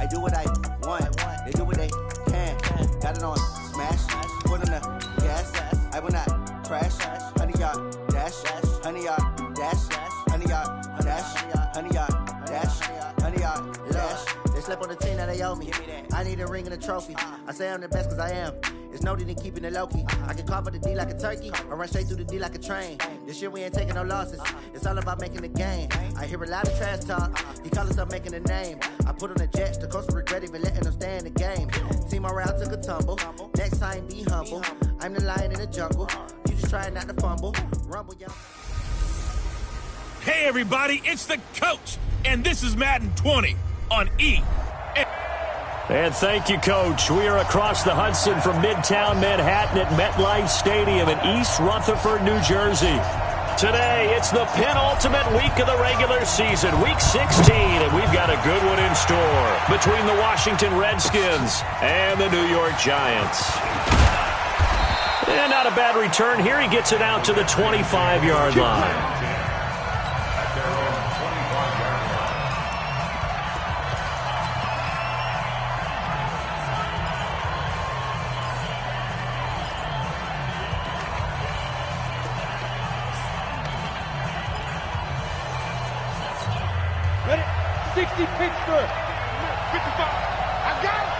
do what I want. They do what they can. Got it on smash. Put on the gas. I will not crash. 100 yard dash. 100 yard dash. 100 yard dash. 100 yard dash. 100 yard dash. They slept on the team that they owe me. I need a ring and a trophy. I say I'm the best cause I am. It's no need in keeping it low-key. I can carve up the D like a turkey or run straight through the D like a train. This year we ain't taking no losses. It's all about making the game. I hear a lot of trash talk. He call himself making a name. I put on the Jets. The coach regret even letting them stay in the game. Team morale took a tumble. Next time be humble. I'm the lion in the jungle. You just trying not to fumble. Rumble, y'all. Hey everybody, it's the coach, and this is Madden 20 on E. And thank you, Coach. We are across the Hudson from Midtown Manhattan at MetLife Stadium in East Rutherford, New Jersey. Today, it's the penultimate week of the regular season, Week 16, and we've got a good one in store between the Washington Redskins and the New York Giants. And not a bad return here. He gets it out to the 25-yard line. Ready? 60 Pittsburgh. 55. I got it.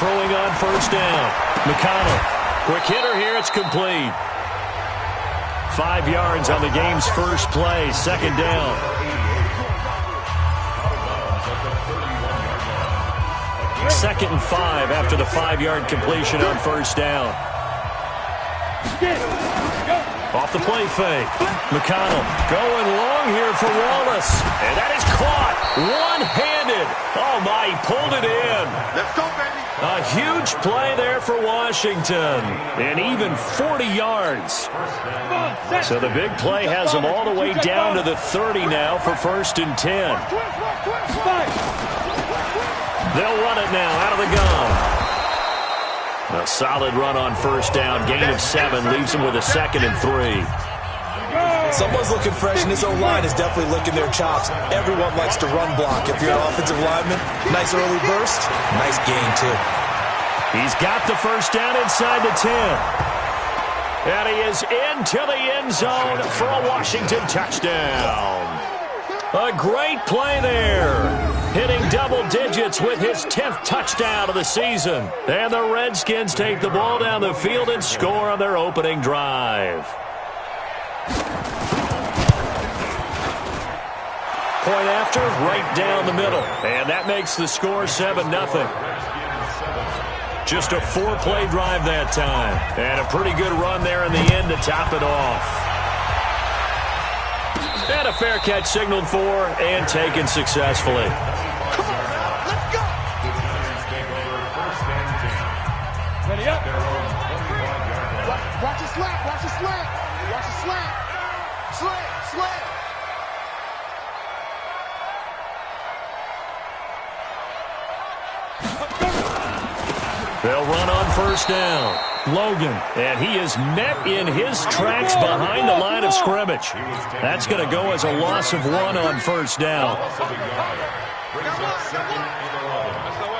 Throwing on first down. McConnell. Quick hitter here. It's complete. 5 yards on the game's first play. Second down. Second and 5 after the 5-yard completion on first down. Off the play fake. McConnell going long here for Wallace. And that is caught. One-handed. Oh, my, he pulled it in. Let's go, baby. A huge play there for Washington. And even 40 yards. So the big play has them all the way down to the 30 now for first and 10. They'll run it now out of the gun. A solid run on first down. Gain of 7 leaves them with a second and 3. Someone's looking fresh, and his O-line is definitely licking their chops. Everyone likes to run block. If you're an offensive lineman, nice early burst, nice gain, too. He's got the first down inside the 10. And he is into the end zone for a Washington touchdown. A great play there. Hitting double digits with his 10th touchdown of the season. And the Redskins take the ball down the field and score on their opening drive. Point after, right down the middle. And that makes the score 7-0. Just a 4-play drive that time. And a pretty good run there in the end to top it off. And a fair catch signaled for and taken successfully. Come on, let's go. Ready up. Watch it slant. Watch it slant. Watch it slant. Slant. They'll run on first down. Logan, and he is met in his tracks behind the line of scrimmage. That's going to go as a loss of 1 on first down.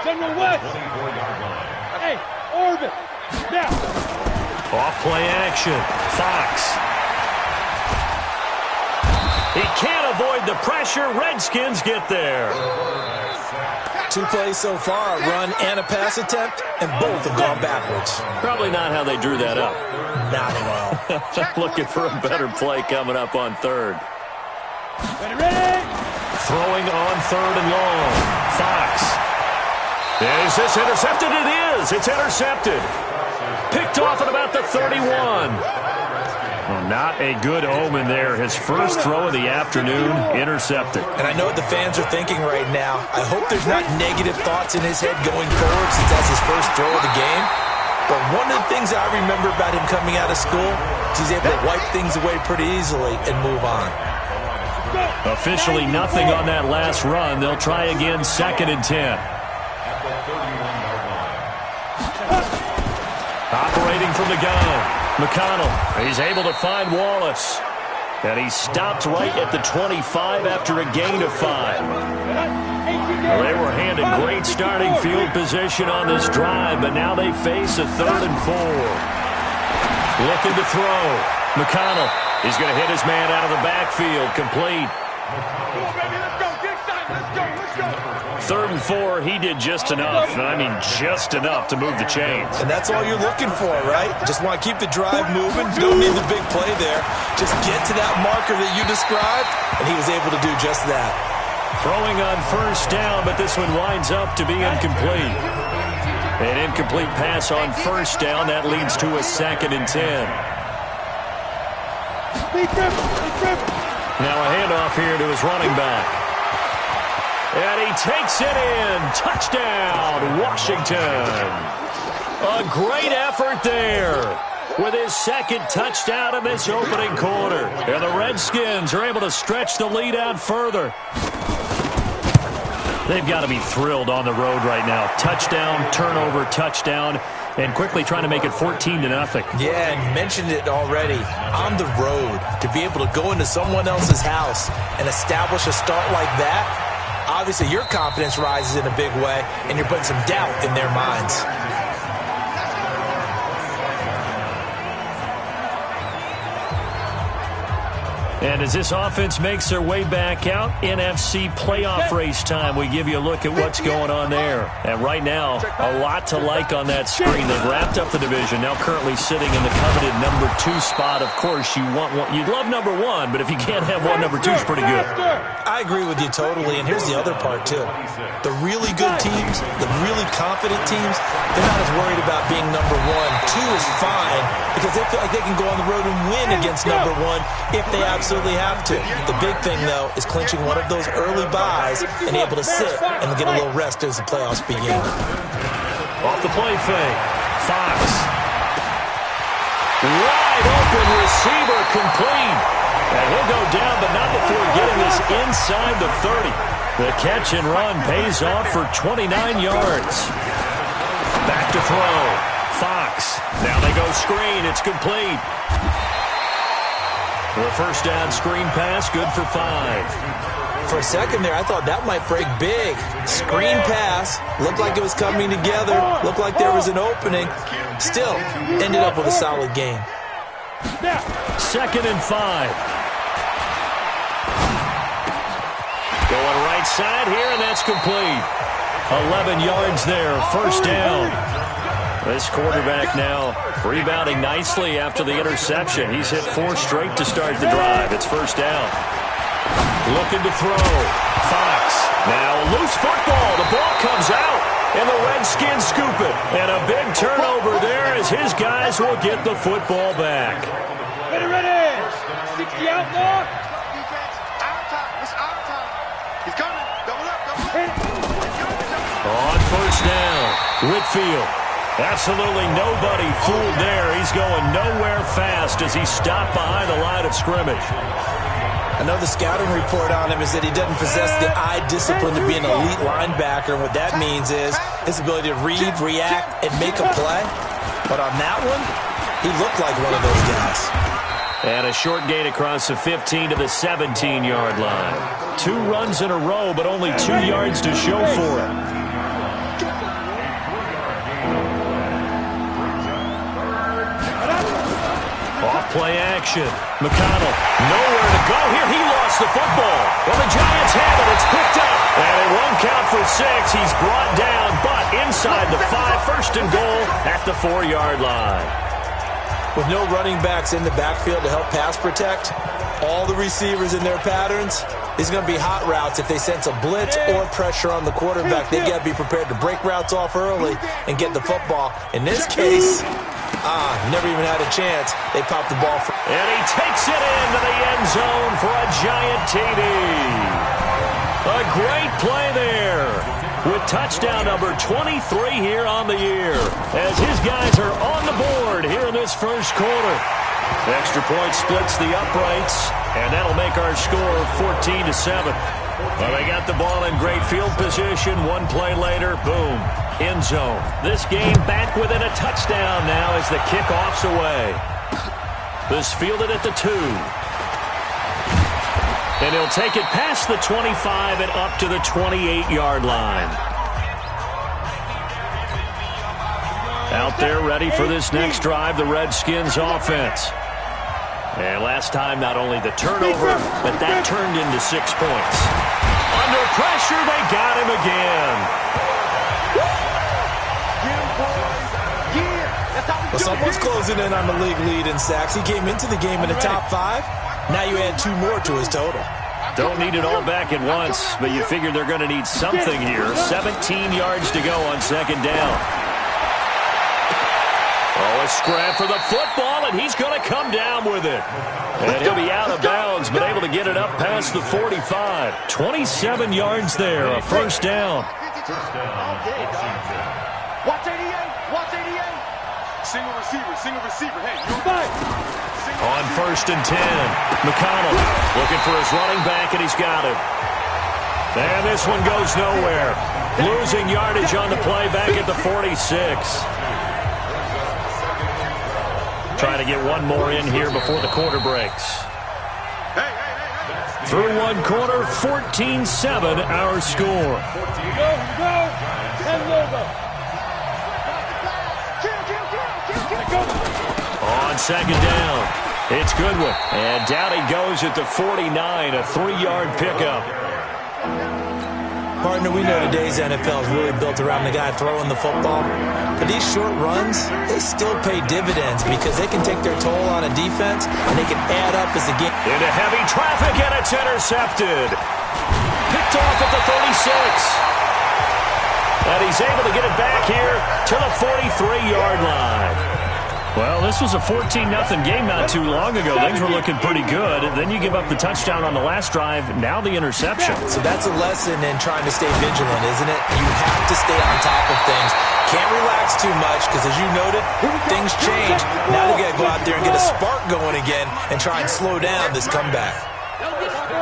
General West. Hey, orbit. Now. Off play action. Fox. He can't avoid the pressure. Redskins get there. 2 plays so far, a run and a pass attempt, and both have gone backwards. Probably not how they drew that up. Not at all. Looking for a better play coming up on third. Ready. Throwing on third and long. Fox. Is this intercepted? It is. It's intercepted. Picked off at about the 31. Well, not a good omen there. His first throw of the afternoon, intercepted. And I know what the fans are thinking right now. I hope there's not negative thoughts in his head going forward since that's his first throw of the game. But one of the things I remember about him coming out of school is he's able to wipe things away pretty easily and move on. Officially nothing on that last run. They'll try again, second and 10. Operating from the gun. McConnell, he's able to find Wallace. And he stopped right at the 25 after a gain of 5. Well, they were handed great starting field position on this drive, but now they face a 3rd and 4. Looking to throw. McConnell is going to hit his man out of the backfield. Complete. 3rd and 4, he did just enough, and I mean just enough to move the chains. And that's all you're looking for, right? Just want to keep the drive moving. Don't need the big play there. Just get to that marker that you described, and he was able to do just that. Throwing on 1st down, but this one winds up to be incomplete. An incomplete pass on 1st down. That leads to a 2nd and 10. Now a handoff here to his running back. And he takes it in. Touchdown, Washington. A great effort there with his 2nd touchdown in this opening quarter. And the Redskins are able to stretch the lead out further. They've got to be thrilled on the road right now. Touchdown, turnover, touchdown, and quickly trying to make it 14-0. Yeah, and mentioned it already. On the road, to be able to go into someone else's house and establish a start like that, obviously your confidence rises in a big way, and you're putting some doubt in their minds. And as this offense makes their way back out, NFC playoff race time, we give you a look at what's going on there. And right now, a lot to like on that screen. They've wrapped up the division, now currently sitting in the coveted number 2 spot. Of course, you want one, you'd love number 1, but if you can't have one, number 2 is pretty good. I agree with you totally, and here's the other part, too. The really good teams, the really confident teams, they're not as worried about being number 1. 2 is fine, because they feel like they can go on the road and win against number 1 if they absolutely have to. The big thing, though, is clinching one of those early buys and able to sit and get a little rest as the playoffs begin. Off the play fake. Fox. Wide open receiver, complete. And he'll go down, but not before getting this inside the 30. The catch and run pays off for 29 yards. Back to throw. Fox. Now they go screen. It's complete. The 1st down screen pass, good for 5. For a second there, I thought that might break big. Screen pass, looked like it was coming together, looked like there was an opening. Still, ended up with a solid game. 2nd and 5. Going right side here, and that's complete. 11 yards there, 1st down. This quarterback now rebounding nicely after the interception. He's hit 4 straight to start the drive. It's 1st down. Looking to throw. Fox. Now a loose football. The ball comes out, and the Redskins scoop it. And a big turnover there as his guys will get the football back. Ready. 60 out more. Defense, our time. It's our time. He's coming. Double up. On 1st down, Whitfield. Absolutely nobody fooled there. He's going nowhere fast as he stopped behind the line of scrimmage. I know the scouting report on him is that he doesn't possess the eye discipline to be an elite linebacker. And what that means is his ability to read, react, and make a play. But on that one, he looked like one of those guys. And a short gain across the 15 to the 17-yard line. 2 runs in a row, but only 2 yards to show for it. Off-play action. McConnell, nowhere to go here. He lost the football. Well, the Giants have it. It's picked up. And it won't count for 6. He's brought down, but inside the 5. 1st and goal at the 4-yard line. With no running backs in the backfield to help pass protect, all the receivers in their patterns, these are going to be hot routes. If they sense a blitz or pressure on the quarterback, they've got to be prepared to break routes off early and get the football. In this case, never even had a chance. They popped the ball. And he takes it into the end zone for a giant TD. A great play there with touchdown number 23 here on the year as his guys are on the board here in this 1st quarter. The extra point splits the uprights, and that'll make our score 14-7. Well, they got the ball in great field position. 1 play later, boom, end zone. This game back within a touchdown now as the kickoff's away. This fielded at the 2. And he'll take it past the 25 and up to the 28-yard line. Out there ready for this next drive, the Redskins offense. And last time, not only the turnover, but that turned into 6 points. Under pressure, they got him again. Well, someone's closing in on the league lead in sacks. He came into the game in the top 5. Now you add 2 more to his total. Don't need it all back at once, but you figure they're going to need something here. 17 yards to go on second down. Oh, a scrap for the football, and he's going to come down with it. And he'll be out of bounds, but able to get it up past the 45. 27 yards there, a first down. Watch 88, watch 88. Single receiver, hey, you're back. On first and 10, McConnell looking for his running back, and he's got him. And this one goes nowhere. Losing yardage on the play back at the 46. Trying to get one more in here before the quarter breaks. Through one quarter, 14-7 our score. On second down, it's Goodwin. And down he goes at the 49, a 3-yard pickup. Partner, we know today's NFL is really built around the guy throwing the football. But these short runs, they still pay dividends because they can take their toll on a defense and they can add up as the game. Into heavy traffic, and it's intercepted. Picked off at the 36. And he's able to get it back here to the 43-yard line. Well, this was a 14-0 game not too long ago. Things were looking pretty good. Then you give up the touchdown on the last drive. Now the interception. So that's a lesson in trying to stay vigilant, isn't it? You have to stay on top of things. Can't relax too much because, as you noted, things change. Now they got to go out there and get a spark going again and try and slow down this comeback.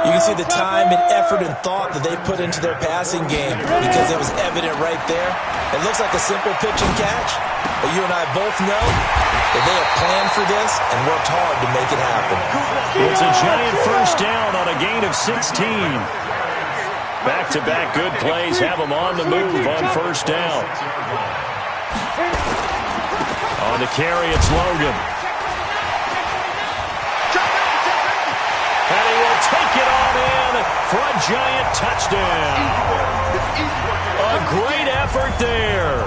You can see the time and effort and thought that they put into their passing game because it was evident right there. It looks like a simple pitch and catch, but you and I both know that they have planned for this and worked hard to make it happen. It's a giant first down on a gain of 16. Back-to-back good plays have them on the move on first down. On the carry, it's Logan. And he will take it on in for a giant touchdown. A great effort there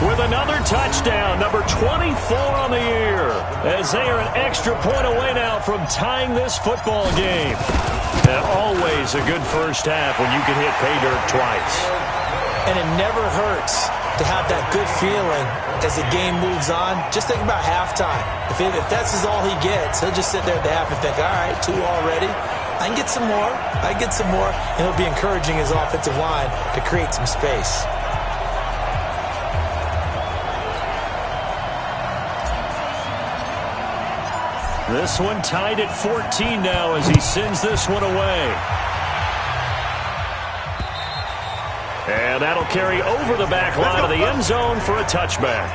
with another touchdown, number 24 on the year, as they are an extra point away now from tying this football game. And always a good first half when you can hit pay dirt twice. And it never hurts to have that good feeling as the game moves on. Just think about halftime. If that's all he gets, he'll just sit there at the half and think, all right, 2 already. I can get some more. And he'll be encouraging his offensive line to create some space. This one tied at 14 now as he sends this one away. And that'll carry over the back line of the end zone for a touchback.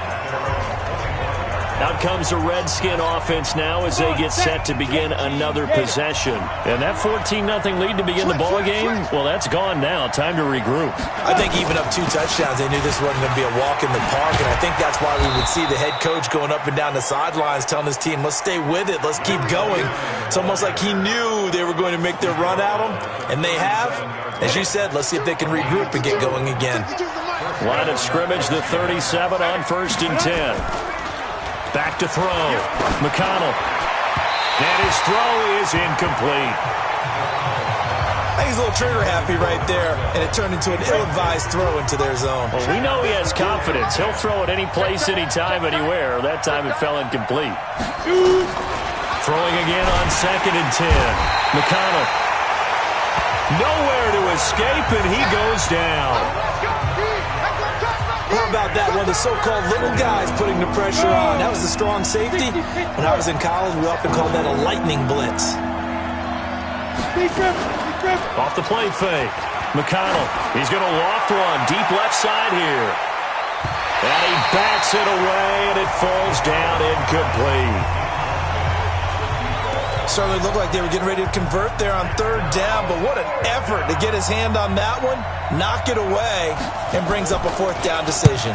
Out comes the Redskin offense now as they get set to begin another possession. And that 14-0 lead to begin the ball game, well, that's gone now. Time to regroup. I think even up 2 touchdowns, they knew this wasn't going to be a walk in the park, and I think that's why we would see the head coach going up and down the sidelines telling his team, let's stay with it, let's keep going. It's almost like he knew they were going to make their run at him, and they have. As you said, let's see if they can regroup and get going again. Line of scrimmage, the 37 on first and 10. Back to throw. McConnell. And his throw is incomplete. I think he's a little trigger happy right there, and it turned into an ill-advised throw into their zone. Well, we know he has confidence. He'll throw it any place, anytime, anywhere. That time it fell incomplete. Throwing again on second and 10. McConnell. Nowhere to escape, and he goes down. How about that? One of the so-called little guys putting the pressure on. That was a strong safety. When I was in college, we often called that a lightning blitz. Off the play fake. McConnell, he's going to loft one. Deep left side here. And he bats it away, and it falls down incomplete. certainly looked like they were getting ready to convert there on third down, but what an effort to get his hand on that one, knock it away, and brings up a fourth down decision.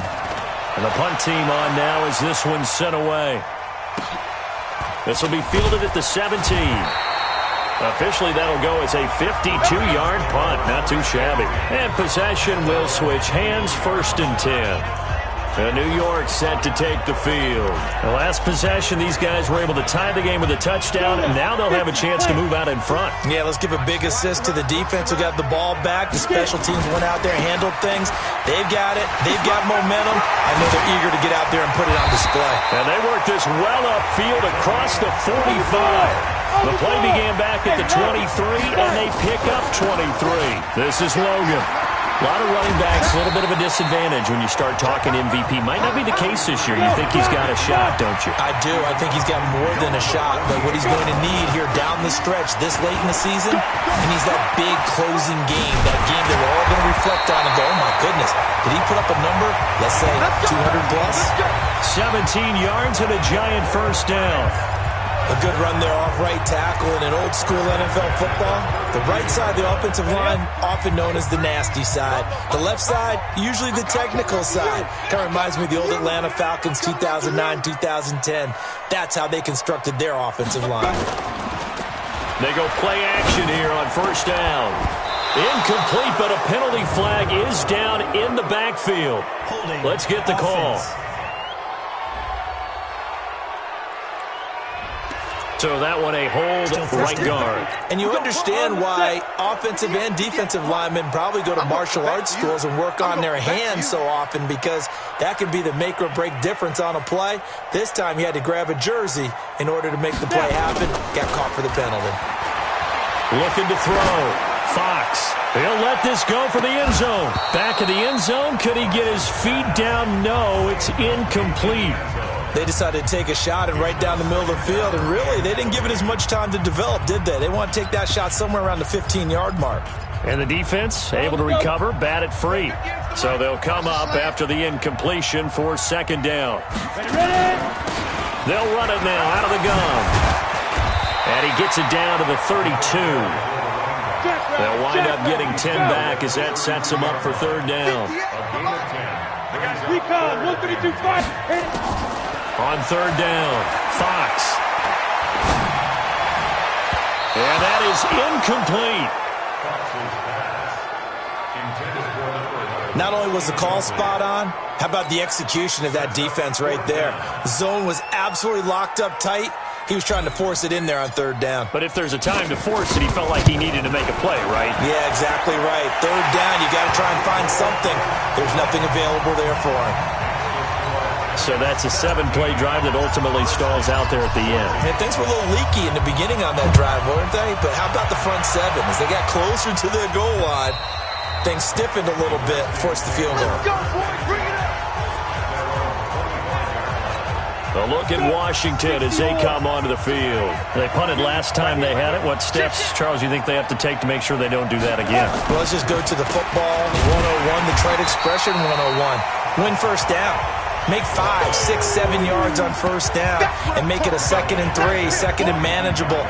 And the punt team on now as this one's sent away. This will be fielded at the 17. Officially, that'll go as a 52-yard punt. Not too shabby. And possession will switch hands, 1st and 10. New York set to take the field. The last possession, these guys were able to tie the game with a touchdown, and now they'll have a chance to move out in front. Yeah, let's give a big assist to the defense who got the ball back. The special teams went out there, handled things. They've got it. They've got momentum. I know they're eager to get out there and put it on display. And they worked this well upfield across the 45. The play began back at the 23, and they pick up 23. This is Logan. A lot of running backs, a little bit of a disadvantage when you start talking MVP. Might not be the case this year. You think he's got a shot, don't you? I do. I think he's got more than a shot. But what he's going to need here down the stretch this late in the season, he needs that big closing game, that game that we're all going to reflect on and go, oh, my goodness, did he put up a number, let's say, 200-plus? 17 yards and a giant first down. A good run there off right tackle in an old-school NFL football. The right side, the offensive line, often known as the nasty side. The left side, usually the technical side. Kind of reminds me of the old Atlanta Falcons 2009, 2010. That's how they constructed their offensive line. They go play action here on first down. Incomplete, but a penalty flag is down in the backfield. Let's get the call. So that one a hold right guard. And you understand why offensive and defensive linemen probably go to martial arts schools and work on their hands so often, because that can be the make or break difference on a play. This time he had to grab a jersey in order to make the play happen. Got caught for the penalty. Looking to throw. Fox. He'll let this go for the end zone. Back of the end zone. Could he get his feet down? No, it's incomplete. They decided to take a shot and right down the middle of the field, and really, they didn't give it as much time to develop, did they? They want to take that shot somewhere around the 15-yard mark. And the defense able to recover, bat it free. So they'll come up after the incompletion for second down. They'll run it now out of the gun. And he gets it down to the 32. They'll wind up getting 10 back as that sets them up for third down. On third down, Fox. And that is incomplete. Not only was the call spot on, how about the execution of that defense right there? The zone was absolutely locked up tight. He was trying to force it in there on third down. But if there's a time to force it, he felt like he needed to make a play, right? Yeah, exactly right. Third down, you got to try and find something. There's nothing available there for him. So that's a 7-play drive that ultimately stalls out there at the end. And things were a little leaky in the beginning on that drive, weren't they? But how about the front seven? As they got closer to the goal line, things stiffened a little bit, forced the field goal. A look at Washington as they come onto the field. They punted last time they had it. What steps, Charles, you think they have to take to make sure they don't do that again? Well, let's just go to the football 101, the trade expression 101. Win first down. Make 5, 6, 7 yards on first down and make it a 2nd and 3, second and manageable.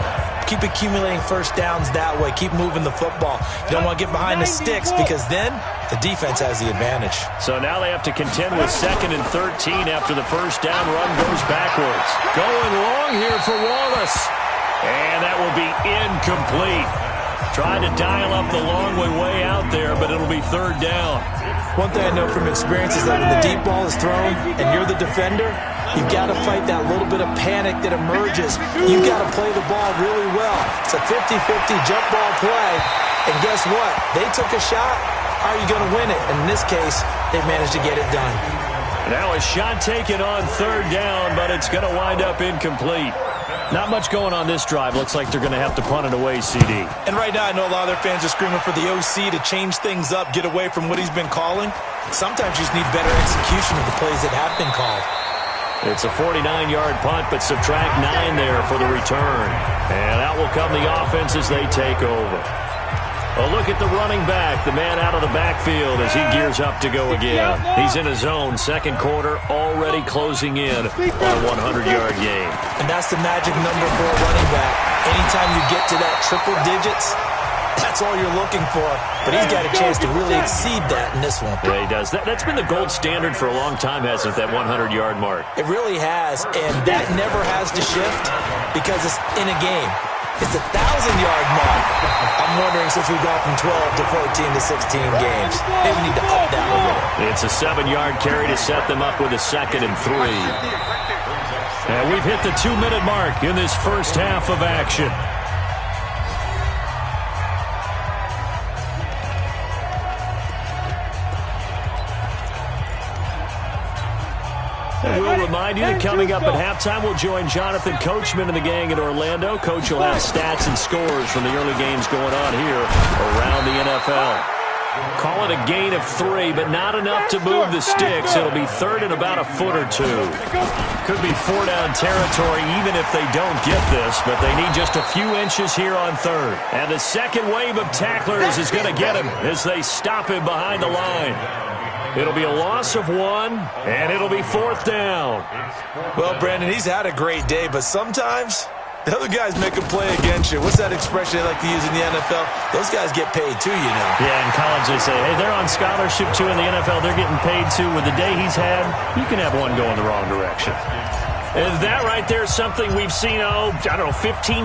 Keep accumulating first downs that way. Keep moving the football. You don't want to get behind the sticks, because then the defense has the advantage. So now they have to contend with 2nd and 13 after the first down run goes backwards. Going long here for Wallace. And that will be incomplete. Trying to dial up the long way out there, but it'll be third down. One thing I know from experience is that when the deep ball is thrown and you're the defender, you've got to fight that little bit of panic that emerges. You've got to play the ball really well. It's a 50-50 jump ball play. And guess what? They took a shot. How are you going to win it? And in this case, they managed to get it done. Now a shot taken on third down, but it's going to wind up incomplete. Not much going on this drive. Looks like they're going to have to punt it away, CD. And right now, I know a lot of their fans are screaming for the OC to change things up, get away from what he's been calling. Sometimes you just need better execution of the plays that have been called. It's a 49-yard punt, but subtract 9 there for the return. And out will come the offense as they take over. A look at the running back, the man out of the backfield as he gears up to go again. He's in his zone, second quarter, already closing in on a 100-yard game. And that's the magic number for a running back. Anytime you get to that triple digits, that's all you're looking for. But he's got a chance to really exceed that in this one. Yeah, he does. That's been the gold standard for a long time, hasn't it, that 100-yard mark? It really has, and that never has to shift because it's in a game. It's a 1,000-yard mark. I'm wondering, since we've gone from 12 to 14 to 16 games, maybe we need to up that a little. It's a 7-yard carry to set them up with a 2nd and 3. And we've hit the 2-minute mark in this first half of action. And we'll remind you that coming up at halftime, we'll join Jonathan Coachman and the gang in Orlando. Coach will have stats and scores from the early games going on here around the NFL. Call it a gain of 3, but not enough to move the sticks. It'll be 3rd and about a foot or 2. Could be 4-down territory even if they don't get this, but they need just a few inches here on 3rd. And the second wave of tacklers is going to get him as they stop him behind the line. It'll be a loss of 1, and it'll be 4th down. Well, Brandon, he's had a great day, but sometimes the other guys make a play against you. What's that expression they like to use in the NFL? Those guys get paid too, you know. Yeah, in college they say, hey, they're on scholarship too. In the NFL, they're getting paid too. With the day he's had, you can have one going the wrong direction. And that right there is something we've seen, 15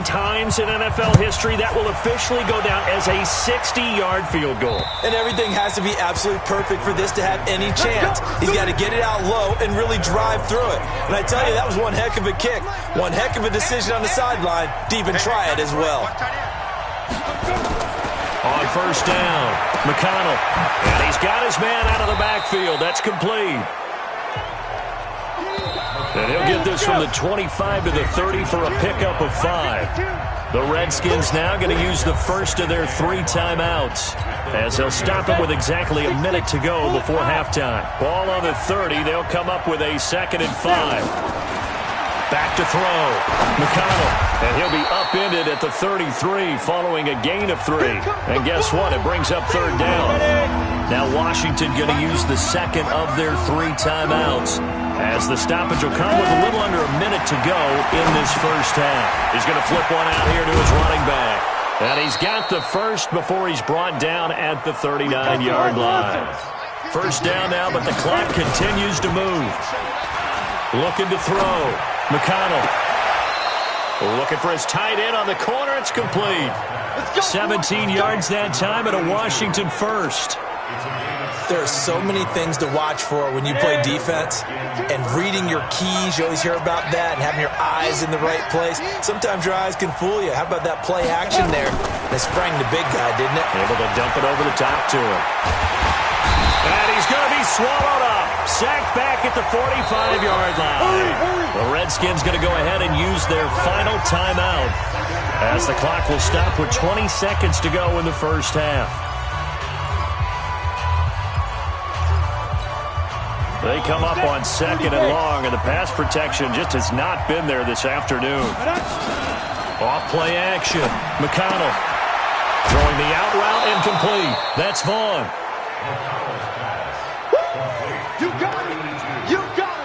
times in NFL history. That will officially go down as a 60-yard field goal. And everything has to be absolutely perfect for this to have any chance. He's got to get it out low and really drive through it. And I tell you, that was one heck of a kick. One heck of a decision on the sideline to even try it as well. On first down, McConnell. And he's got his man out of the backfield. That's complete. And he'll get this from the 25 to the 30 for a pickup of 5. The Redskins now going to use the first of their 3 timeouts as they'll stop him with exactly a minute to go before halftime. Ball on the 30. They'll come up with a 2nd and 5. Back to throw. McConnell. And he'll be upended at the 33 following a gain of 3. And guess what? It brings up 3rd down. Now Washington going to use the second of their 3 timeouts as the stoppage will come with a little under a minute to go in this first half. He's going to flip one out here to his running back. And he's got the first before he's brought down at the 39-yard line. First down now, but the clock continues to move. Looking to throw. McConnell. Looking for his tight end on the corner. It's complete. 17 yards that time and a Washington first. There are so many things to watch for when you play defense, and reading your keys, you always hear about that, and having your eyes in the right place. Sometimes your eyes can fool you. How about that play action there? They sprang the big guy, didn't it? Able to dump it over the top to him. And he's going to be swallowed up. Sacked back at the 45-yard line. The Redskins going to go ahead and use their final timeout as the clock will stop with 20 seconds to go in the first half. They come up on 2nd and long, and the pass protection just has not been there this afternoon. Off play action. McConnell throwing the out route incomplete. That's Vaughn. You got it. You got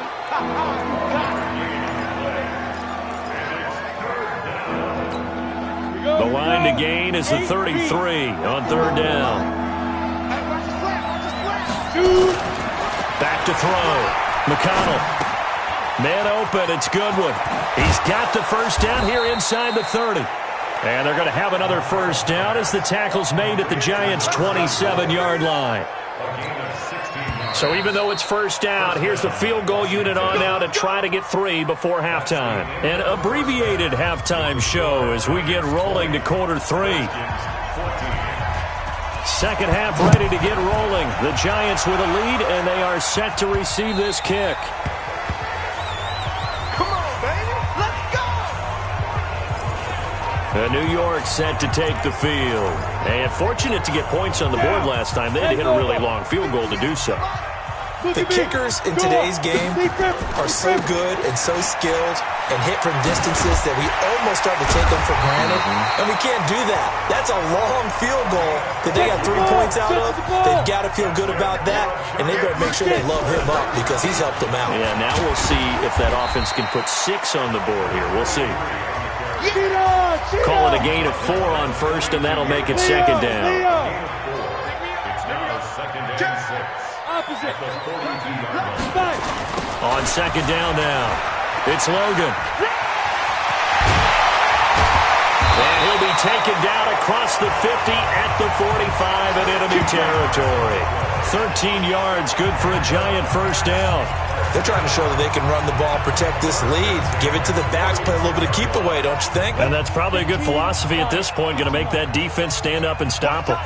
it. The line to gain is the 33 on 3rd down. Back to throw. McConnell. Man open. It's Goodwin. He's got the first down here inside the 30. And they're going to have another first down as the tackle's made at the Giants' 27-yard line. So even though it's first down, here's the field goal unit on now to try to get 3 before halftime. An abbreviated halftime show as we get rolling to quarter 3. Second half ready to get rolling. The Giants with a lead, and they are set to receive this kick. Come on, baby. Let's go. New York set to take the field. And fortunate to get points on the board last time. They had to hit a really long field goal to do so. The kickers in today's game are so good and so skilled and hit from distances that we almost start to take them for granted, and we can't do that. That's a long field goal that they got 3 points out of. They've got to feel good about that, and they better make sure they love him up because he's helped them out. Yeah, now we'll see if that offense can put 6 on the board here. We'll see. Call it a gain of 4 on first, and that'll make it second down. On second down now, it's Logan. And he'll be taken down across the 50 at the 45 in enemy territory. 13 yards, good for a giant first down. They're trying to show that they can run the ball, protect this lead, give it to the backs, play a little bit of keep away, don't you think? And that's probably a good philosophy at this point, going to make that defense stand up and stop them.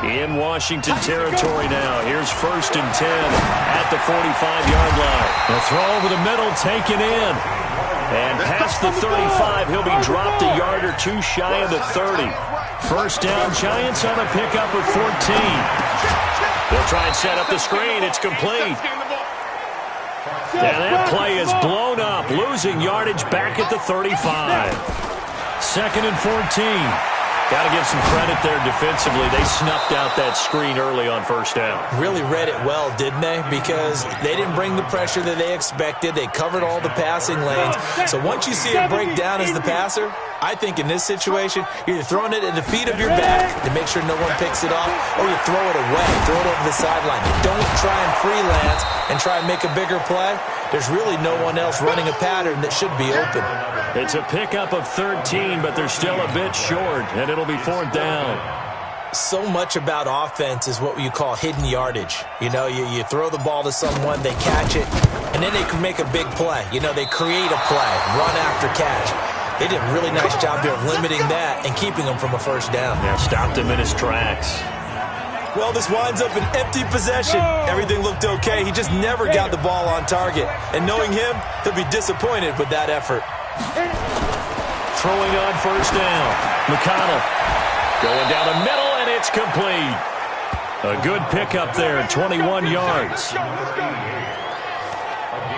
In Washington territory now. Here's first and 10 at the 45-yard line. The throw over the middle, taken in. And past the 35, he'll be dropped a yard or 2 shy of the 30. First down, Giants on a pickup of 14. They'll try and set up the screen. It's complete. And that play is blown up, losing yardage back at the 35. Second and 14. Got to give some credit there defensively. They snuffed out that screen early on first down. Really read it well, didn't they? Because they didn't bring the pressure that they expected. They covered all the passing lanes. So once you see it break down as the passer, I think in this situation, you're either throwing it at the feet of your back to make sure no one picks it off, or you throw it away, throw it over the sideline. Don't try and freelance and try and make a bigger play. There's really no one else running a pattern that should be open. It's a pickup of 13, but they're still a bit short, and it'll be 4th down. So much about offense is what you call hidden yardage. You know, you throw the ball to someone, they catch it, and then they can make a big play. You know, they create a play, run after catch. They did a really nice job here of limiting that and keeping him from a first down. Yeah, stopped him in his tracks. Well, this winds up an empty possession. Everything looked okay. He just never got the ball on target. And knowing him, he'll be disappointed with that effort. Throwing on first down. McConnell going down the middle, and it's complete. A good pickup there, 21 yards.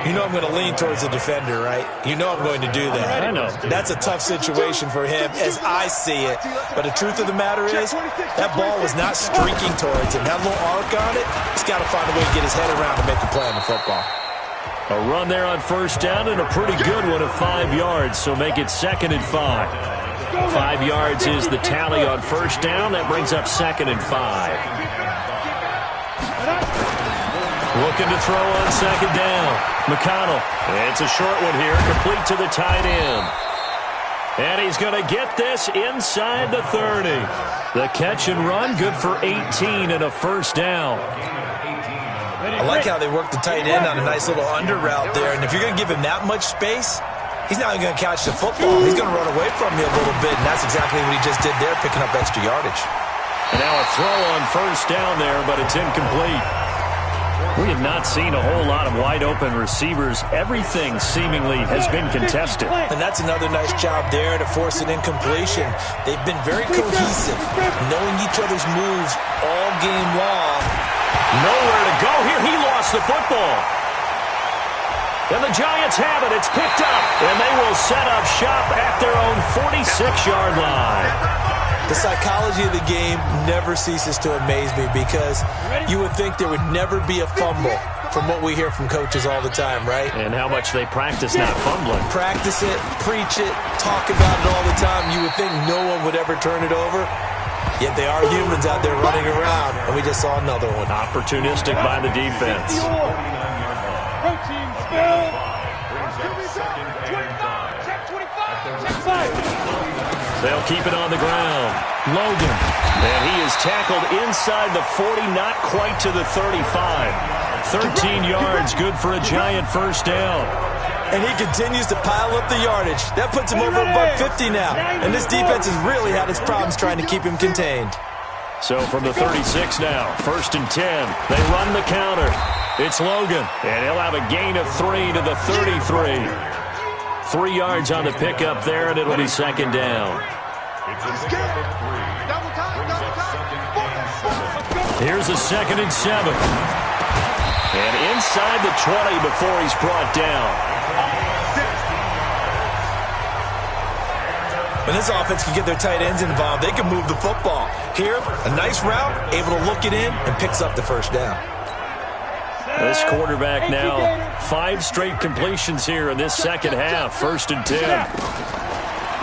You know I'm going to lean towards the defender, right? You know I'm going to do that. I know. That's a tough situation for him as I see it. But the truth of the matter is, that ball was not streaking towards him. That little arc on it, he's got to find a way to get his head around to make a play on the football. A run there on first down and a pretty good one of 5 yards, so make it 2nd and 5. 5 yards is the tally on first down. That brings up 2nd and 5. Looking to throw on second down. McConnell. It's a short one here, complete to the tight end. And he's going to get this inside the 30. The catch and run, good for 18 and a first down. I like how they work the tight end on a nice little under route there. And if you're going to give him that much space, he's not even going to catch the football. He's going to run away from you a little bit, and that's exactly what he just did there, picking up extra yardage. And now a throw on first down there, but it's incomplete. We have not seen a whole lot of wide-open receivers. Everything seemingly has been contested. And that's another nice job there to force an incompletion. They've been very cohesive, knowing each other's moves all game long. Nowhere to go here. He lost the football. And the Giants have it. It's picked up. And they will set up shop at their own 46-yard line. The psychology of the game never ceases to amaze me because you would think there would never be a fumble from what we hear from coaches all the time, right? And how much they practice not fumbling. Practice it, preach it, talk about it all the time. You would think no one would ever turn it over. Yet they are humans out there running around, and we just saw another one. Opportunistic by the defense. They'll keep it on the ground. Logan. And he is tackled inside the 40, not quite to the 35. 13 yards, good for a giant first down. And he continues to pile up the yardage. That puts him over $150 now. And this defense has really had its problems trying to keep him contained. So from the 36 now, 1st and 10. They run the counter. It's Logan. And he'll have a gain of 3 to the 33. 3 yards on the pickup there, and it'll be 2nd down. Here's a 2nd and 7. And inside the 20 before he's brought down. When this offense can get their tight ends involved, they can move the football. Here, a nice route, able to look it in, and picks up the first down. This quarterback now, 5 straight completions here in this second half. 1st and 10.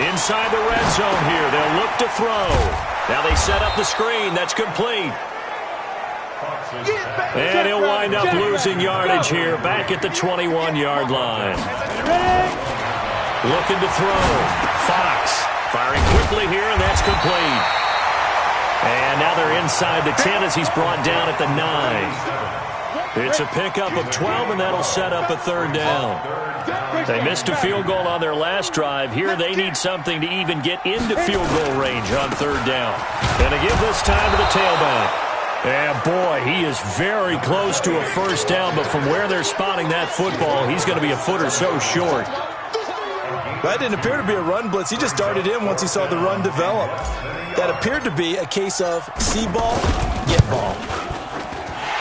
Inside the red zone here. They'll look to throw. Now they set up the screen. That's complete. And he'll wind up losing yardage here back at the 21-yard line. Looking to throw. Fox firing quickly here, and that's complete. And now they're inside the 10 as he's brought down at the 9. It's a pickup of 12, and that'll set up a 3rd down. They missed a field goal on their last drive. Here they need something to even get into field goal range on 3rd down. And to give this time to the tailback. And boy, he is very close to a 1st down, but from where they're spotting that football, he's going to be a foot or so short. That didn't appear to be a run blitz. He just darted in once he saw the run develop. That appeared to be a case of see ball, get ball.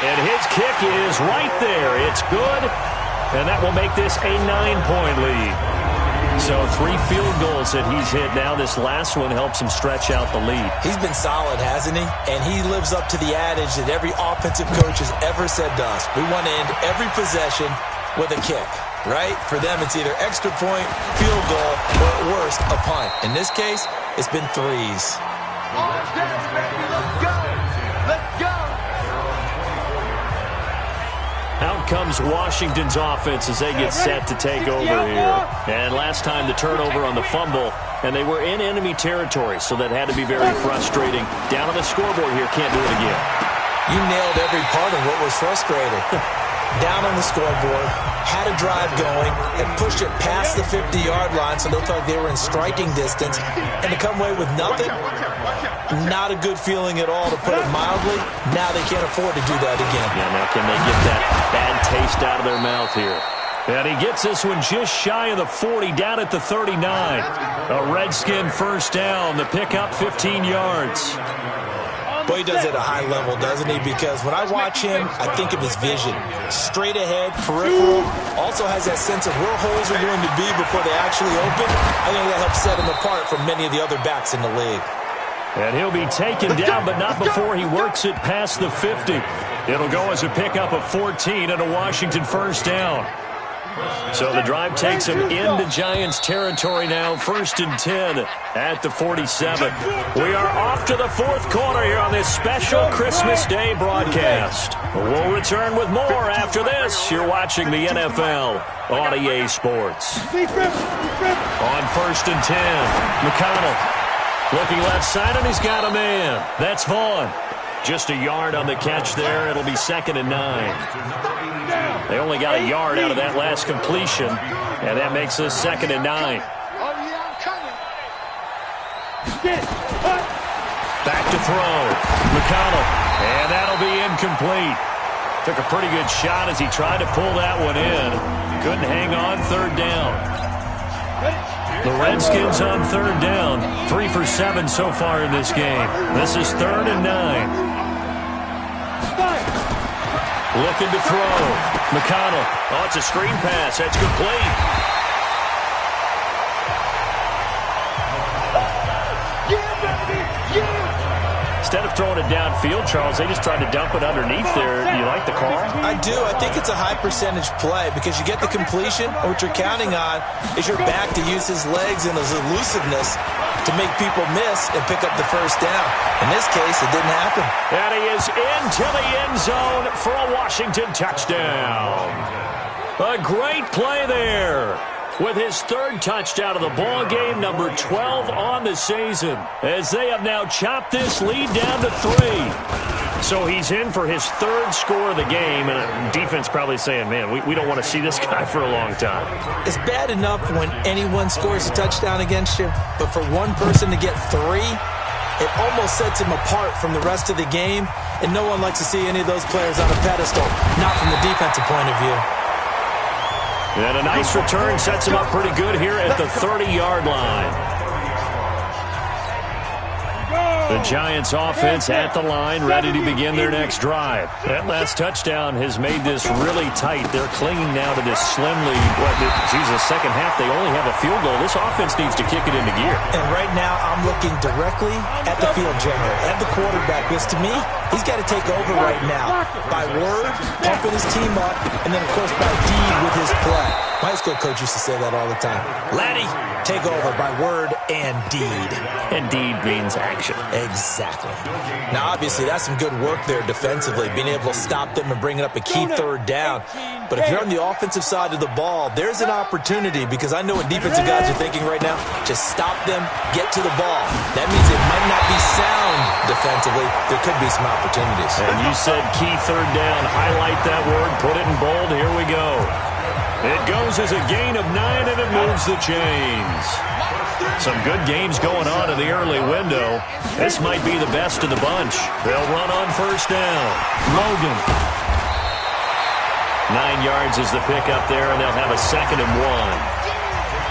And his kick is right there. It's good, and that will make this a 9-point lead. So 3 field goals that he's hit now. This last one helps him stretch out the lead. He's been solid, hasn't he? And he lives up to the adage that every offensive coach has ever said to us. We want to end every possession with a kick, right? For them, it's either extra point, field goal, or at worst, a punt. In this case, it's been 3s. Let's go. Let's go. Out comes Washington's offense as they get set to take over here. And last time the turnover on the fumble, and they were in enemy territory, so that had to be very frustrating. Down on the scoreboard here, can't do it again. You nailed every part of what was frustrating. Down on the scoreboard, had a drive going, and pushed it past the 50-yard line so they thought they were in striking distance, and to come away with nothing, not a good feeling at all, to put it mildly. Now they can't afford to do that again. Yeah, now can they get that bad taste out of their mouth here? And he gets this one just shy of the 40, down at the 39. A Redskin 1st down, the pickup 15 yards. Boy, he does it at a high level, doesn't he? Because when I watch him, I think of his vision. Straight ahead, peripheral. Also has that sense of where holes are going to be before they actually open. I think that helps set him apart from many of the other backs in the league. And he'll be taken down, but not before he works it past the 50. It'll go as a pickup of 14 and a Washington 1st down. So the drive takes him into Giants territory now. 1st and 10 at the 47. We are off to the 4th quarter here on this special Christmas Day broadcast. We'll return with more after this. You're watching the NFL on EA Sports. On 1st and 10, McConnell looking left side, and he's got a man. That's Vaughn. Just a yard on the catch there. It'll be 2nd and 9. They only got a yard out of that last completion, and that makes this 2nd and 9. Back to throw. McConnell, and that'll be incomplete. Took a pretty good shot as he tried to pull that one in. Couldn't hang on. 3rd down. The Redskins on 3rd down. 3 for 7 so far in this game. This is 3rd and 9. Looking to throw. McConnell. Oh, it's a screen pass. That's complete. Instead of throwing it downfield, Charles, they just tried to dump it underneath there. Do you like the call? I do. I think it's a high percentage play because you get the completion, and what you're counting on is your back to use his legs and his elusiveness to make people miss and pick up the 1st down. In this case, it didn't happen. And he is into the end zone for a Washington touchdown. A great play there, with his 3rd touchdown of the ball game, number 12 on the season, as they have now chopped this lead down to 3. So he's in for his 3rd score of the game, and defense probably saying, man, we don't want to see this guy for a long time. It's bad enough when anyone scores a touchdown against you, but for one person to get 3, it almost sets him apart from the rest of the game, and no one likes to see any of those players on a pedestal, not from the defensive point of view. And a nice return sets him up pretty good here at the 30-yard line. The Giants offense at the line, ready to begin their next drive. That last touchdown has made this really tight. They're clinging now to this slim lead. Second half, they only have a field goal. This offense needs to kick it into gear. And right now, I'm looking directly at the field general, at the quarterback, because to me, he's got to take over right now. By word, pumping his team up, and then, of course, by deed with his play. My high school coach used to say that all the time. Laddie, take over by word and deed. And deed means action. Exactly. Now, obviously, that's some good work there defensively, being able to stop them and bringing up a key third down. But if you're on the offensive side of the ball, there's an opportunity, because I know what defensive guys are thinking right now. Just stop them, get to the ball. That means it might not be sound defensively. There could be some opportunities. And you said key third down. Highlight that word, put it in bold. Here we go. It goes as a gain of 9, and it moves the chains. Some good games going on in the early window. This might be the best of the bunch. They'll run on first down. Logan. 9 yards is the pickup there, and they'll have a 2nd and 1.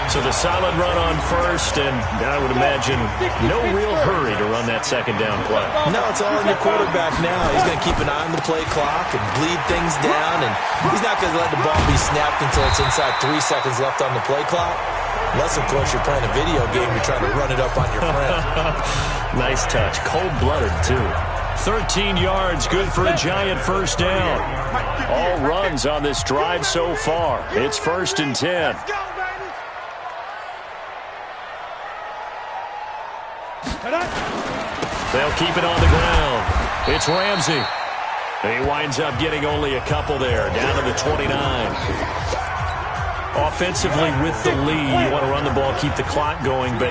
So the solid run on first, and I would imagine no real hurry to run that 2nd down play. No, it's all on your quarterback now. He's going to keep an eye on the play clock and bleed things down, and he's not going to let the ball be snapped until it's inside 3 seconds left on the play clock. Unless, of course, you're playing a video game, you're trying to run it up on your friend. Nice touch. Cold-blooded, too. 13 yards, good for a Giant first down. All runs on this drive so far. It's 1st and 10. They'll keep it on the ground. It's Ramsey. He winds up getting only a couple there, down to the 29. Offensively with the lead, you want to run the ball, keep the clock going, but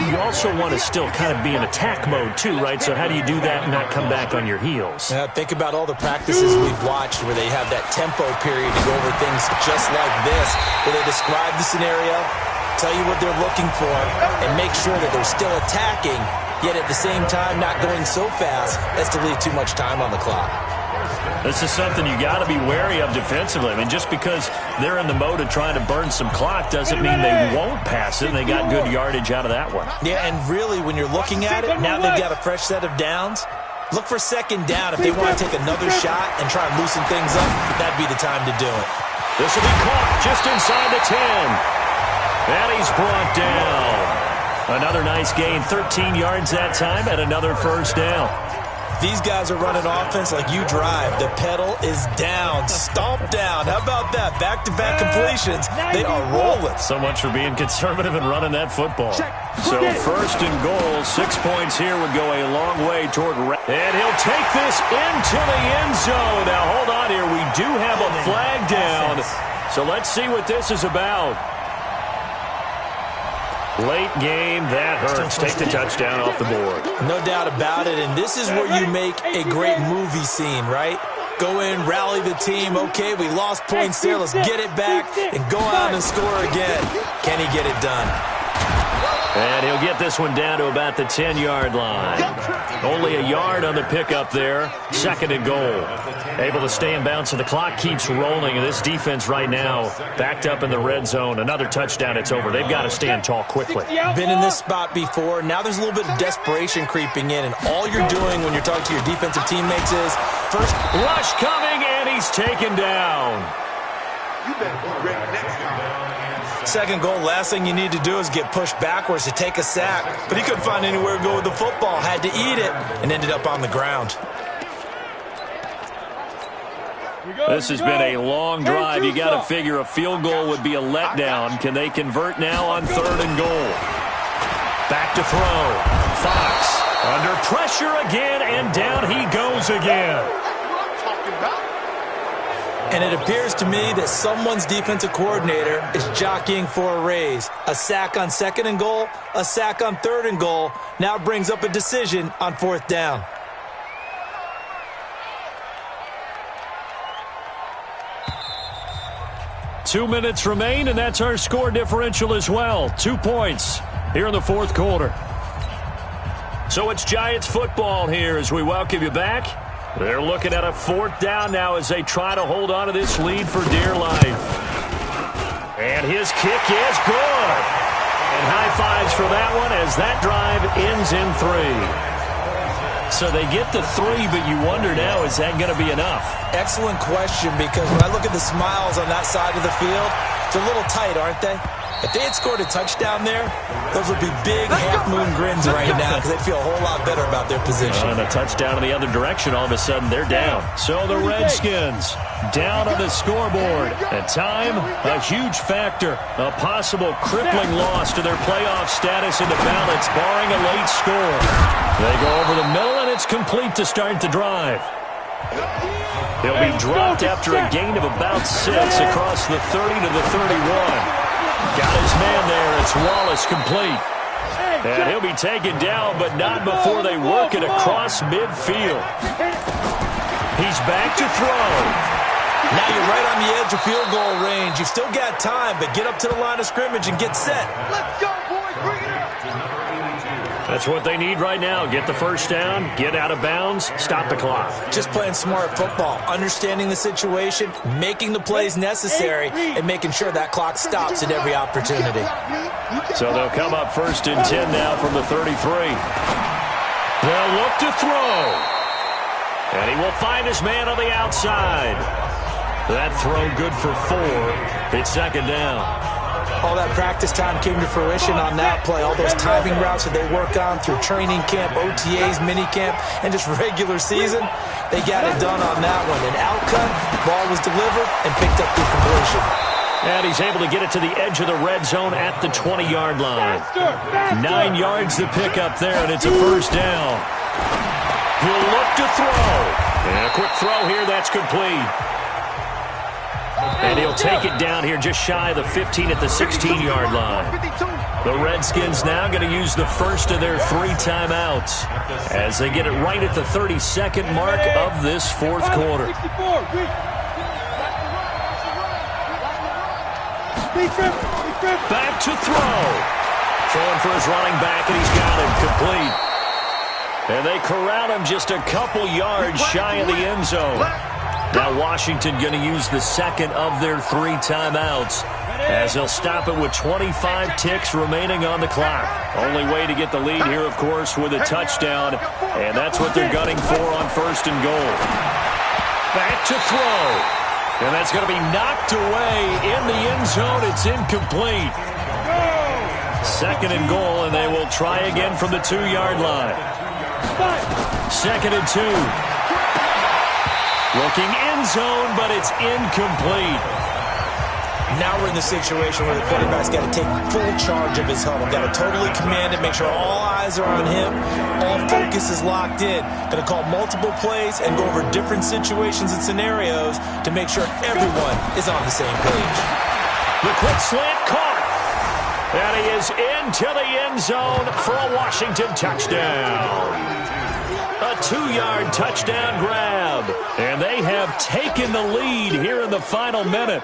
you also want to still kind of be in attack mode too, right? So how do you do that and not come back on your heels? Think about all the practices we've watched where they have that tempo period to go over things just like this, where they describe the scenario, tell you what they're looking for, and make sure that they're still attacking, yet at the same time not going so fast as to leave too much time on the clock. This is something you got to be wary of defensively. I mean, just because they're in the mode of trying to burn some clock doesn't mean they won't pass it. They got good yardage out of that one. Yeah, and really, when you're looking at it, now they've got a fresh set of downs. Look for 2nd down. If they want to take another shot and try and loosen things up, that'd be the time to do it. This will be caught just inside the 10. And he's brought down. Another nice gain, 13 yards that time, and another first down. These guys are running offense like you drive. The pedal is down, stomped down. How about that? Back-to-back completions. They are rolling. So much for being conservative and running that football. So 1st and goal, 6 points here would go a long way toward... And he'll take this into the end zone. Now, hold on here. We do have a flag down. So let's see what this is about. Late game, that hurts. Take the touchdown off the board. No doubt about it, and this is where you make a great movie scene, right? Go in, rally the team. Okay, we lost points there. Let's get it back and go out and score again. Can he get it done? And he'll get this one down to about the 10-yard line. Only a yard on the pickup there. 2nd and goal. Able to stay in bounds, so the clock keeps rolling. And this defense right now backed up in the red zone. Another touchdown, it's over. They've got to stand tall quickly. Been in this spot before. Now there's a little bit of desperation creeping in. And all you're doing when you're talking to your defensive teammates is first rush coming, and he's taken down. You better be ready next time. 2nd goal, last thing you need to do is get pushed backwards to take a sack. But he couldn't find anywhere to go with the football. Had to eat it and ended up on the ground. This has been a long drive. You got to figure a field goal would be a letdown. Can they convert now on 3rd and goal? Back to throw. Fox under pressure again, and down he goes again. And it appears to me that someone's defensive coordinator is jockeying for a raise. A sack on 2nd and goal, a sack on 3rd and goal. Now brings up a decision on 4th down. Two minutes remain, and that's our score differential as well. 2 points here in the 4th quarter. So it's Giants football here as we welcome you back. They're looking at a 4th down now as they try to hold on to this lead for dear life. And his kick is good. And high fives for that one as that drive ends in 3. So they get the 3, but you wonder now, is that going to be enough? Excellent question, because when I look at the smiles on that side of the field, they're a little tight, aren't they? If they had scored a touchdown there, those would be big half-moon grins right now because they'd feel a whole lot better about their position. And a touchdown in the other direction, all of a sudden they're down. So the Redskins down on the scoreboard. And time, a huge factor. A possible crippling loss to their playoff status in the balance, barring a late score. They go over the middle, and it's complete to start the drive. He'll be dropped after a gain of about 6 across the 30 to the 31. Got his man there. It's Wallace complete. And he'll be taken down, but not before they work it across midfield. He's back to throw. Now you're right on the edge of field goal range. You've still got time, but get up to the line of scrimmage and get set. Let's go, boys. Bring it up. That's what they need right now. Get the first down, get out of bounds, stop the clock. Just playing smart football, understanding the situation, making the plays necessary, and making sure that clock stops at every opportunity. So they'll come up 1st and 10 now from the 33. They'll look to throw. And he will find his man on the outside. That throw good for 4. It's 2nd down. All that practice time came to fruition on that play. All those timing routes that they work on through training camp, OTAs, minicamp, and just regular season, they got it done on that one. An outcut, ball was delivered, and picked up the completion. And he's able to get it to the edge of the red zone at the 20-yard line. 9 yards to pick up there, and it's a 1st down. He'll look to throw. And a quick throw here, that's complete. And he'll take it down here just shy of the 15 at the 16-yard line. The Redskins now going to use the first of their 3 timeouts as they get it right at the 32nd mark of this 4th quarter. Back to throw. Throwing for his running back, and he's got him complete. And they corral him just a couple yards shy of the end zone. Now Washington going to use the 2nd of their 3 timeouts as they'll stop it with 25 ticks remaining on the clock. Only way to get the lead here, of course, with a touchdown, and that's what they're gunning for on 1st and goal. Back to throw, and that's going to be knocked away in the end zone. It's incomplete. 2nd and goal, and they will try again from the 2-yard line. 2nd and 2. Looking end zone, but it's incomplete. Now we're in the situation where the quarterback's got to take full charge of his huddle. Got to totally command it, make sure all eyes are on him. All focus is locked in. Going to call multiple plays and go over different situations and scenarios to make sure everyone is on the same page. The quick slant caught. And he is into the end zone for a Washington touchdown. A 2-yard touchdown grab. And they have taken the lead here in the final minute.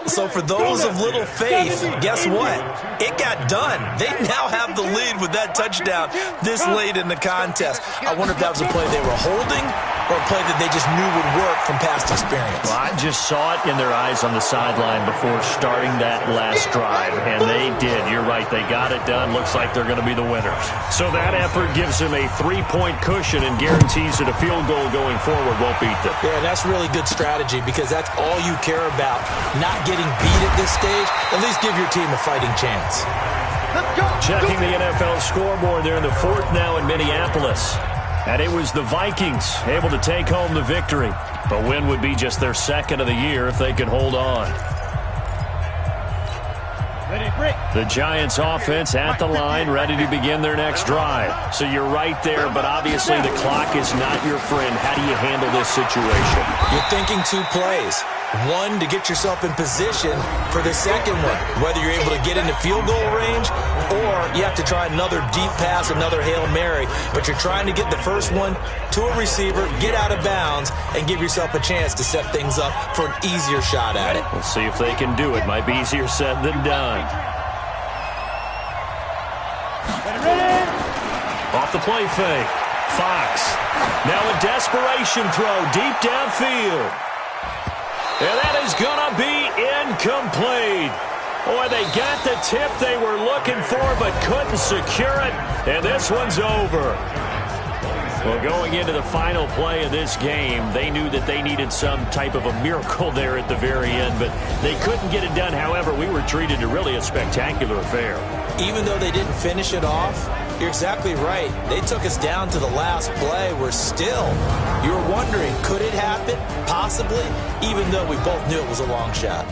So for those of little faith, guess what? It got done. They now have the lead with that touchdown this late in the contest. I wonder if that was a play they were holding or a play that they just knew would work from past experience. Well, I just saw it in their eyes on the sideline before starting that last drive, and they did. You're right. They got it done. Looks like they're going to be the winners. So that effort gives them a 3-point cushion and guarantees that a field goal going forward won't beat them. Yeah, and that's really good strategy because that's all you care about. Not getting beat at this stage, at least give your team a fighting chance. Checking the NFL scoreboard, they're in the 4th now in Minneapolis. And it was the Vikings able to take home the victory. A win would be just their 2nd of the year if they could hold on. The Giants offense at the line, ready to begin their next drive. So you're right there, but obviously the clock is not your friend. How do you handle this situation? You're thinking 2 plays. One, to get yourself in position for the second one, whether you're able to get into field goal range or you have to try another deep pass, another Hail Mary. But you're trying to get the first one to a receiver, get out of bounds, and give yourself a chance to set things up for an easier shot at it. We'll see if they can do it. Might be easier said than done. Off the play fake. Fox. Now a desperation throw deep downfield. And that is going to be incomplete. Boy, they got the tip they were looking for but couldn't secure it. And this one's over. Well, going into the final play of this game, they knew that they needed some type of a miracle there at the very end, but they couldn't get it done. However, we were treated to really a spectacular affair. Even though they didn't finish it off, you're exactly right. They took us down to the last play. We're still, you were wondering, could it happen? Possibly, even though we both knew it was a long shot.